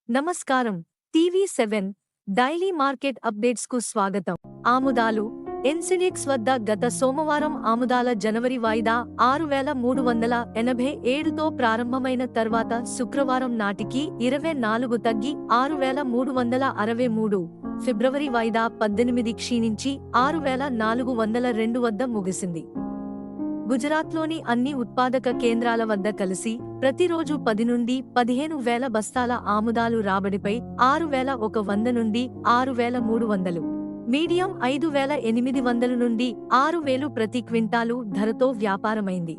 నమస్కారం. టీవీ7 daily market updates కు స్వాగతం. ఆముదాలు ఎన్సెడిఎక్స్ వద్ద గత సోమవారం ఆముదాల జనవరి వాయిదా 6387తో ప్రారంభమైన తర్వాత శుక్రవారం నాటికి 24 తగ్గి 6363, ఫిబ్రవరి వాయిదా 18 క్షీణించి 6402 వద్ద ముగిసింది. గుజరాత్లోని అన్ని ఉత్పాదక కేంద్రాల వద్ద కలిసి ప్రతిరోజు 10 నుండి 15,000 బస్తాల ఆముదాలు రాబడిపై 6,100 నుండి 6,300, మీడియం 5,800 నుండి 6,000 ప్రతి క్వింటాలు ధరతో వ్యాపారమైంది.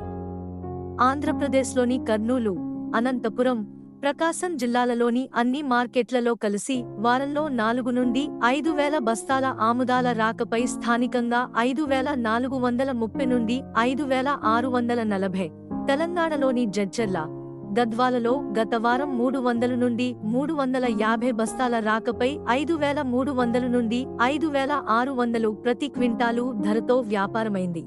ఆంధ్రప్రదేశ్లోని కర్నూలు, అనంతపురం, ప్రకాశం జిల్లాలలోని అన్ని మార్కెట్లలో కలిసి వారంలో 4 నుండి 5,000 బస్తాల ఆముదాల రాకపై స్థానికంగా 5,430 నుండి 5,640, తెలంగాణలోని జడ్చర్ల, గద్వాలలో గత వారం 300 నుండి 350 బస్తాల రాకపై 5,300 నుండి 5,600 ప్రతి క్వింటాలు ధరతో వ్యాపారమైంది.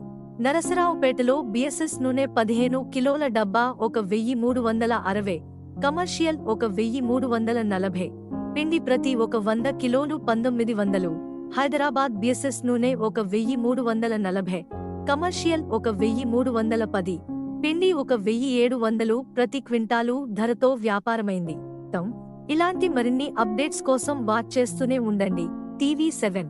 నరసరావుపేటలో బిఎస్ఎస్ నూనె 15 కిలోల డబ్బా 1,360, కమర్షియల్ 1,340, పిండి ప్రతి 100 కిలోలు 1,900, హైదరాబాద్ బిఎస్ఎస్ నూనె 1,340, కమర్షియల్ 1,310, పిండి 1,700 ప్రతి క్వింటాలు ధరతో వ్యాపారమైంది. ఇలాంటి మరిన్ని అప్డేట్స్ కోసం వాచ్ చేస్తూనే ఉండండి టీవీ7.